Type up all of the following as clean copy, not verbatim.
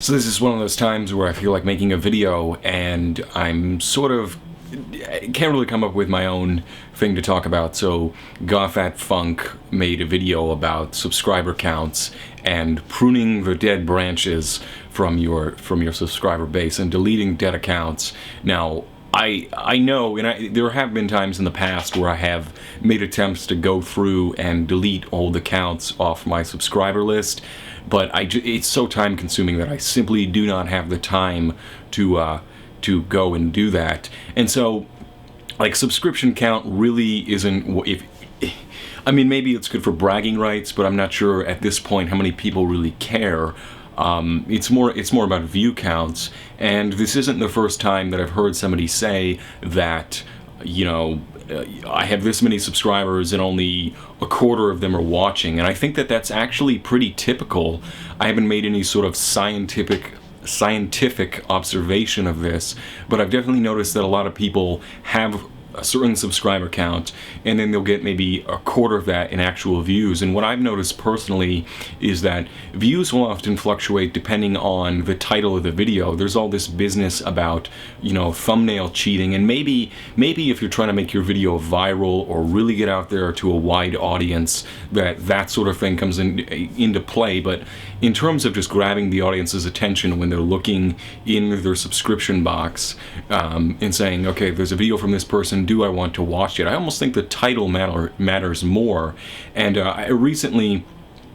So this is one of those times where I feel like making a video and I'm can't really come up with my own thing to talk about. So Goffat Funk made a video about subscriber counts and pruning the dead branches from your subscriber base and deleting dead accounts. Now I know, and there have been times in the past where I have made attempts to go through and delete old accounts off my subscriber list, but it's so time consuming that I simply do not have the time to go and do that. And so, like, subscription count really isn't, I mean, maybe it's good for bragging rights, but I'm not sure at this point how many people really care. It's more about view counts, and this isn't the first time that I've heard somebody say that, I have this many subscribers and only a quarter of them are watching, and I think that that's actually pretty typical. I haven't made any sort of scientific observation of this, but I've definitely noticed that a lot of people have a certain subscriber count, and then they'll get maybe a quarter of that in actual views. And what I've noticed personally is that views will often fluctuate depending on the title of the video. There's all this business about, thumbnail cheating, and maybe if you're trying to make your video viral or really get out there to a wide audience, that sort of thing comes into play. But in terms of just grabbing the audience's attention when they're looking in their subscription box and saying, okay, there's a video from this person, do I want to watch it? I almost think the title matters more. And I recently,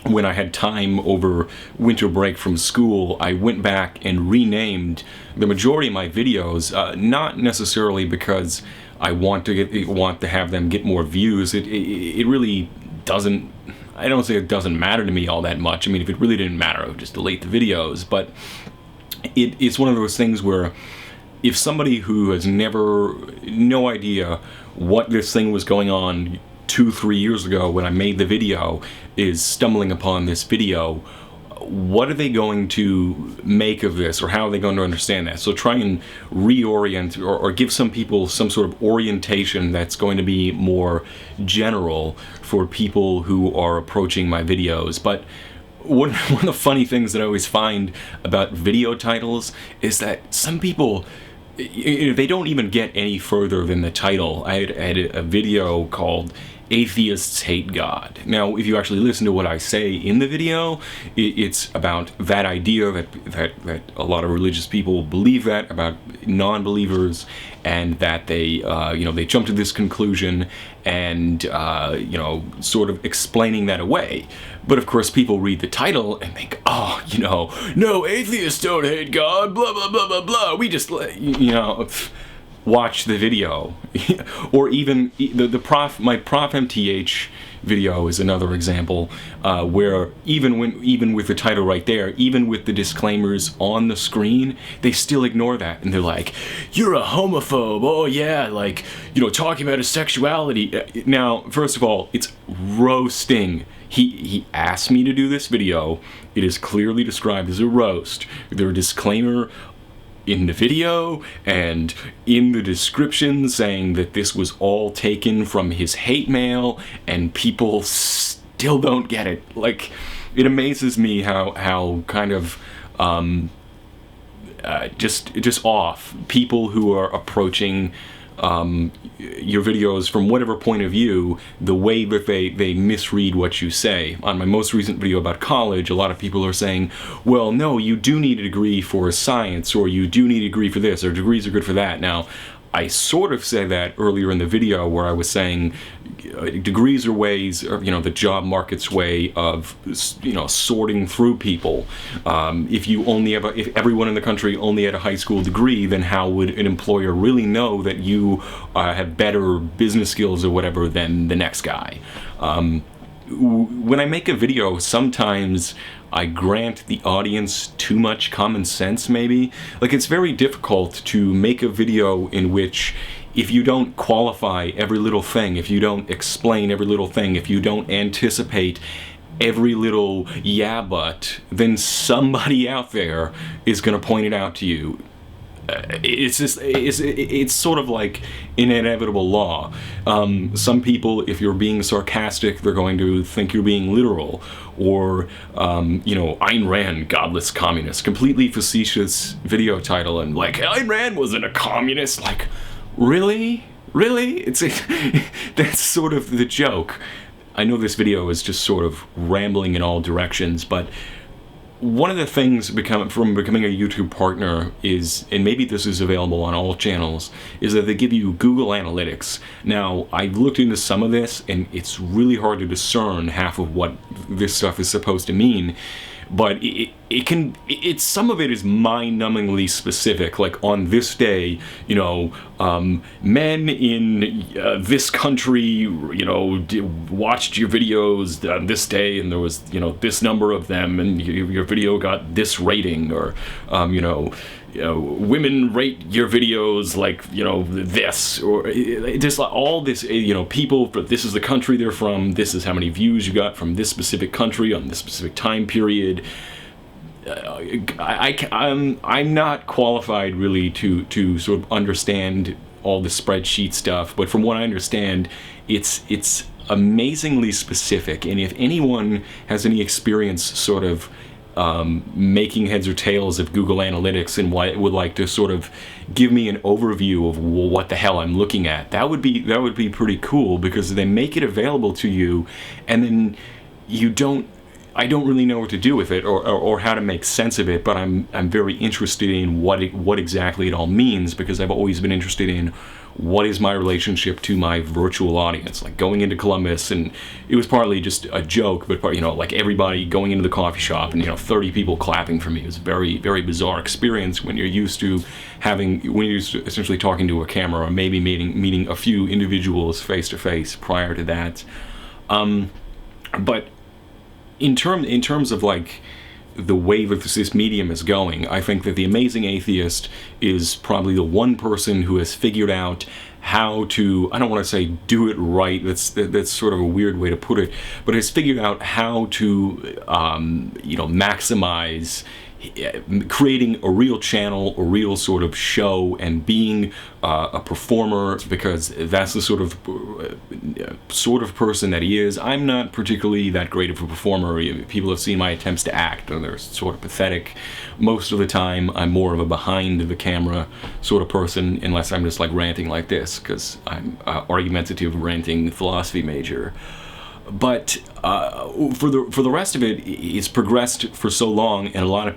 when I had time over winter break from school, I went back and renamed the majority of my videos, not necessarily because I want to have them get more views. It really doesn't, I don't say it doesn't matter to me all that much. I mean, if it really didn't matter, I would just delete the videos. But it's one of those things where if somebody who has no idea what this thing was going on 2-3 years ago when I made the video is stumbling upon this video, what are they going to make of this, or how are they going to understand that? So try and reorient or give some people some sort of orientation that's going to be more general for people who are approaching my videos. But one of the funny things that I always find about video titles is that some people, they don't even get any further than the title. I had a video called Atheists Hate God. Now, if you actually listen to what I say in the video, it's about that idea that a lot of religious people believe that about non-believers, and that they jump to this conclusion and sort of explaining that away. But of course, people read the title and think, oh, no, atheists don't hate God, blah blah blah blah blah. We just watch the video. Or even my Prof MTH video is another example where even with the title right there, even with the disclaimers on the screen, they still ignore that, and they're like, you're a homophobe, oh yeah, like, talking about his sexuality. Now, first of all, it's roasting. He asked me to do this video. It is clearly described as a roast. There's a disclaimer in the video and in the description saying that this was all taken from his hate mail, and people still don't get it. Like, it amazes me how kind of just off people who are approaching your videos from whatever point of view, the way that they misread what you say. On my most recent video about college, a lot of people are saying, well, no, you do need a degree for science, or you do need a degree for this, or degrees are good for that. Now, I sort of said that earlier in the video where I was saying degrees are ways, or, the job market's way of, sorting through people. If everyone in the country only had a high school degree, then how would an employer really know that you have better business skills or whatever than the next guy? When I make a video, sometimes I grant the audience too much common sense, maybe. Like, it's very difficult to make a video in which, if you don't qualify every little thing, if you don't explain every little thing, if you don't anticipate every little yeah but, then somebody out there is going to point it out to you. it's just it's sort of like an inevitable law. Some people, if you're being sarcastic, they're going to think you're being literal, or Ayn Rand, godless communist, completely facetious video title, and like, Ayn Rand wasn't a communist. Like, really? It's that's sort of the joke. I know this video is just sort of rambling in all directions, but one of the things from becoming a YouTube partner is, and maybe this is available on all channels, is that they give you Google Analytics. Now, I've looked into some of this, and it's really hard to discern half of what this stuff is supposed to mean. But some of it is mind-numbingly specific. Like, on this day, men in this country, watched your videos on this day, and there was, this number of them, and your video got this rating, or, women rate your videos like, this, or just like all this, people, this is the country they're from, this is how many views you got from this specific country on this specific time period. I'm not qualified really to sort of understand all the spreadsheet stuff, but from what I understand, it's amazingly specific, and if anyone has any experience sort of making heads or tails of Google Analytics and would like to sort of give me an overview of what the hell I'm looking at, that would be pretty cool, because they make it available to you, and then I don't really know what to do with it, or how to make sense of it, but I'm very interested in what exactly it all means, because I've always been interested in what is my relationship to my virtual audience. Like, going into Columbus, and it was partly just a joke, but like everybody going into the coffee shop and 30 people clapping for me. It was a very, very bizarre experience when you're used to essentially talking to a camera, or maybe meeting a few individuals face to face prior to that. But in terms of like the way that this medium is going, I think that The Amazing Atheist is probably the one person who has figured out how to, I don't want to say do it right, that's sort of a weird way to put it, but has figured out how to maximize creating a real channel, a real sort of show, and being a performer, because that's the sort of person that he is. I'm not particularly that great of a performer. People have seen my attempts to act, and they're sort of pathetic. Most of the time, I'm more of a behind the camera sort of person, unless I'm just like ranting like this, because I'm argumentative, ranting philosophy major. But for the rest of it, it's progressed for so long, and a lot of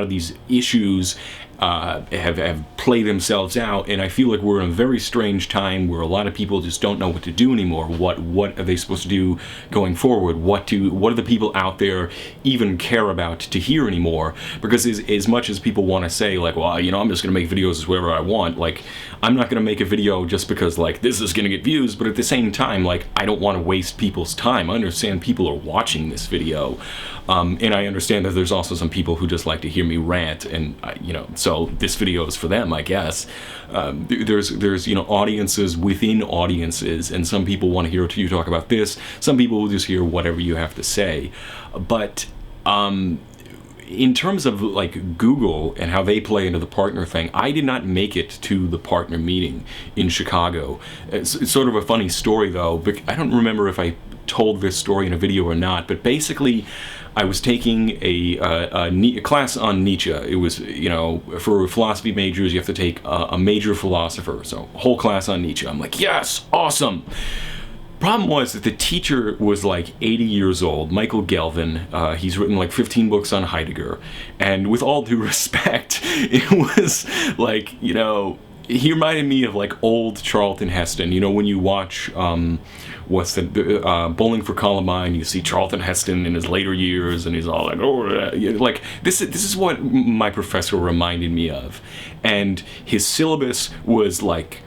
these issues have played themselves out, and I feel like we're in a very strange time where a lot of people just don't know what to do anymore. What are they supposed to do going forward? What do the people out there even care about to hear anymore? Because as much as people want to say, like, well, I'm just going to make videos wherever I want, like, I'm not going to make a video just because, like, this is going to get views, but at the same time, like, I don't want to waste people's time. I understand people are watching this video, and I understand that there's also some people who just like to hear me rant, and so this video is for them, I guess. There's audiences within audiences, and some people want to hear you talk about this. Some people will just hear whatever you have to say. But in terms of like Google and how they play into the partner thing, I did not make it to the partner meeting in Chicago. It's sort of a funny story though, but I don't remember if I told this story in a video or not, but basically I was taking a class on Nietzsche. It was, for philosophy majors, you have to take a major philosopher, so a whole class on Nietzsche. I'm like, yes, awesome. Problem was that the teacher was like 80 years old, Michael Gelvin. He's written like 15 books on Heidegger, and with all due respect, it was like, he reminded me of like old Charlton Heston. When you watch Bowling for Columbine, you see Charlton Heston in his later years, and he's all like, like this is what my professor reminded me of. And his syllabus was like,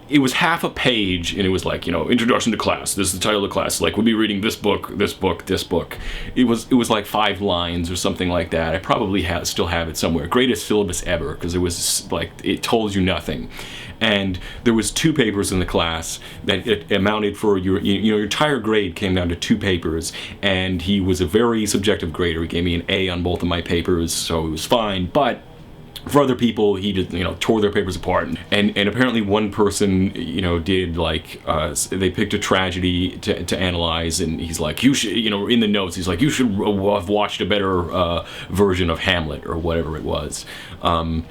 it was half a page, and it was like, introduction to class, this is the title of the class, like, we'll be reading this book, this book, this book. It was like 5 lines or something like that. I probably still have it somewhere. Greatest syllabus ever, because it was like, it told you nothing. And there was 2 papers in the class that it amounted for your entire grade came down to 2 papers, and he was a very subjective grader. He gave me an A on both of my papers, so it was fine. But For other people, he just, tore their papers apart. And apparently one person, did like, they picked a tragedy to analyze, and he's like, you should, in the notes, he's like, you should have watched a better version of Hamlet, or whatever it was. So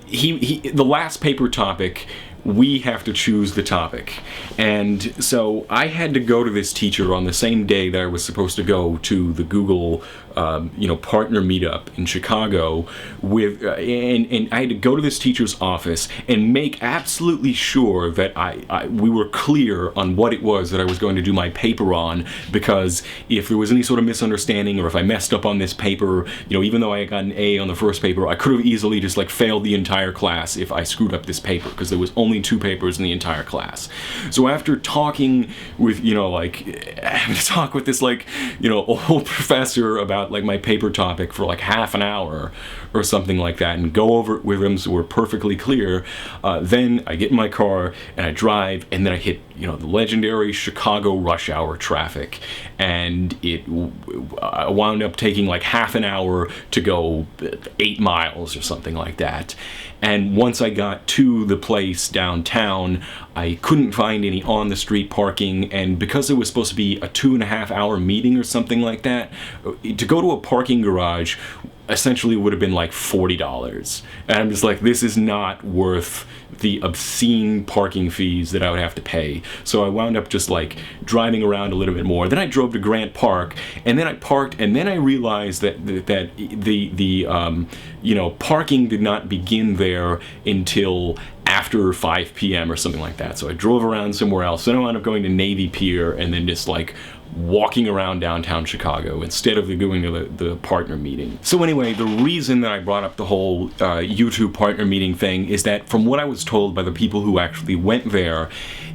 the last paper topic, we have to choose the topic. And so I had to go to this teacher on the same day that I was supposed to go to the Google partner meetup in Chicago with and I had to go to this teacher's office and make absolutely sure that we were clear on what it was that I was going to do my paper on, because if there was any sort of misunderstanding, or if I messed up on this paper, even though I got an A on the first paper, I could have easily just like failed the entire class if I screwed up this paper, because there was only 2 papers in the entire class. So after talking with, having to talk with this old professor about like my paper topic for like half an hour or something like that, and go over it with him so we're perfectly clear, then I get in my car and I drive, and then I hit the legendary Chicago rush hour traffic, and I wound up taking like half an hour to go 8 miles or something like that. And once I got to the place downtown, I couldn't find any on-the-street parking, and because it was supposed to be a 2.5-hour meeting or something like that, to go to a parking garage essentially would have been like $40. And I'm just like, this is not worth the obscene parking fees that I would have to pay. So I wound up just like driving around a little bit more. Then I drove to Grant Park, and then I parked, and then I realized that the parking did not begin there until after 5 p.m. or something like that. So I drove around somewhere else. Then I wound up going to Navy Pier, and then just like walking around downtown Chicago instead of going to the partner meeting. So anyway, the reason that I brought up the whole YouTube partner meeting thing is that from what I was told by the people who actually went there,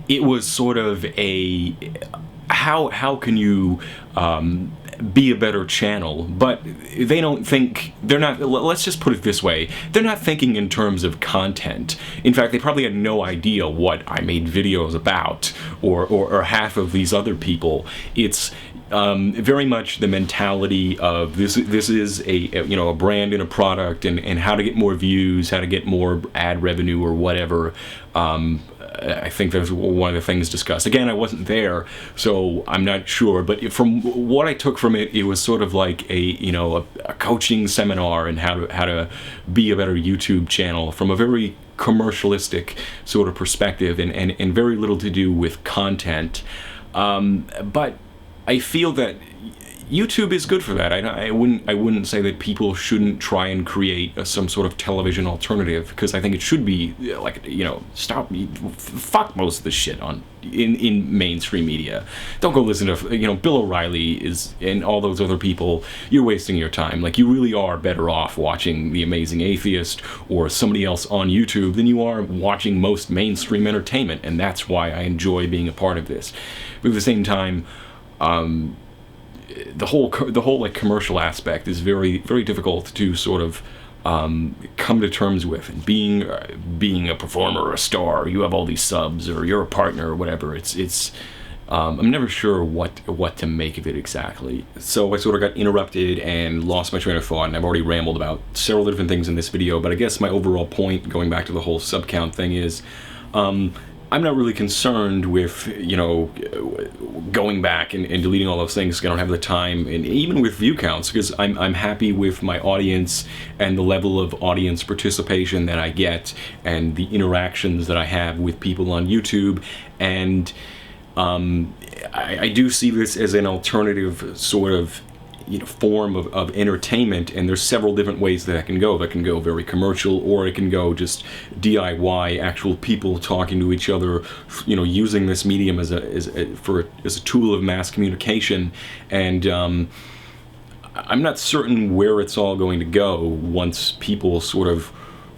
it was sort of a how can you be a better channel, but they don't think, they're not, let's just put it this way, they're not thinking in terms of content. In fact, they probably had no idea what I made videos about, or half of these other people. It's very much the mentality of this is a brand and a product, and how to get more views, how to get more ad revenue or whatever. I think that was one of the things discussed. Again, I wasn't there, so I'm not sure. But from what I took from it, it was sort of like a coaching seminar and how to be a better YouTube channel from a very commercialistic sort of perspective, and very little to do with content. But I feel that YouTube is good for that. I wouldn't say that people shouldn't try and create some sort of television alternative, because I think it should be like, fuck most of the shit in mainstream media. Don't go listen to Bill O'Reilly and all those other people. You're wasting your time. Like, you really are better off watching The Amazing Atheist or somebody else on YouTube than you are watching most mainstream entertainment, and that's why I enjoy being a part of this. But at the same time, the whole like commercial aspect is very, very difficult to sort of come to terms with. And being a performer or a star, you have all these subs, or you're a partner or whatever. It's I'm never sure what to make of it exactly. So I sort of got interrupted and lost my train of thought, and I've already rambled about several different things in this video. But I guess my overall point, going back to the whole sub count thing, is I'm not really concerned with, going back and deleting all those things. I don't have the time, and even with view counts, because I'm happy with my audience and the level of audience participation that I get, and the interactions that I have with people on YouTube. And I do see this as an alternative sort of form of entertainment, and there's several different ways that can go. That can go very commercial, or it can go just DIY, actual people talking to each other, using this medium as a tool of mass communication. And I'm not certain where it's all going to go once people sort of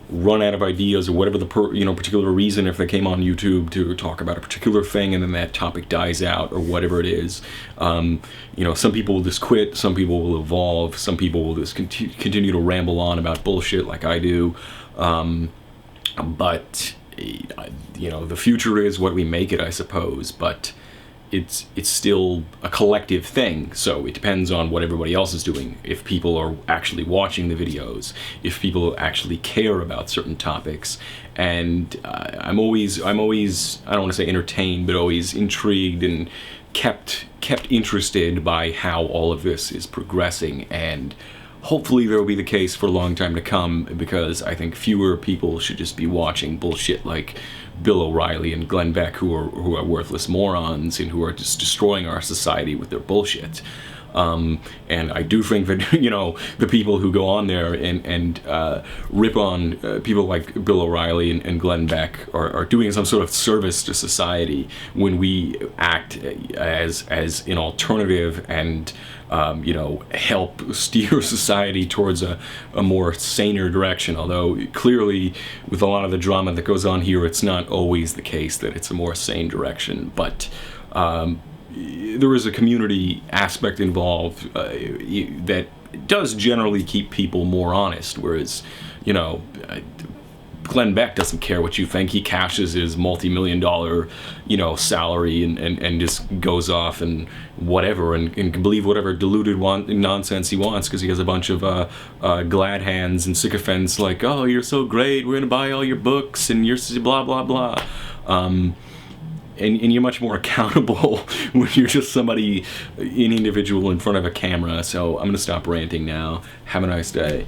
run out of ideas, or whatever the particular reason, if they came on YouTube to talk about a particular thing and then that topic dies out, or whatever it is. Some people will just quit, some people will evolve, some people will just continue to ramble on about bullshit like I do. But the future is what we make it, I suppose. But it's still a collective thing. So it depends on what everybody else is doing. If people are actually watching the videos, if people actually care about certain topics, and I'm always I don't want to say entertained, but always intrigued and kept interested by how all of this is progressing, and hopefully there will be the case for a long time to come, because I think fewer people should just be watching bullshit like Bill O'Reilly and Glenn Beck, who are worthless morons and who are just destroying our society with their bullshit. And I do think that, you know, the people who go on there and rip on people like Bill O'Reilly and Glenn Beck are doing some sort of service to society when we act as an alternative and you know, help steer society towards a more saner direction. Although clearly with a lot of the drama that goes on here, it's not always the case that it's a more sane direction. But there is a community aspect involved that does generally keep people more honest, whereas, you know, Glenn Beck doesn't care what you think. He cashes his multi-million-dollar, you know, salary and just goes off and whatever, and can believe whatever deluded nonsense he wants, because he has a bunch of glad hands and sycophants like, oh, you're so great, we're gonna buy all your books, and you're blah blah blah. And you're much more accountable when you're just somebody, an individual in front of a camera. So I'm gonna stop ranting now. Have a nice day.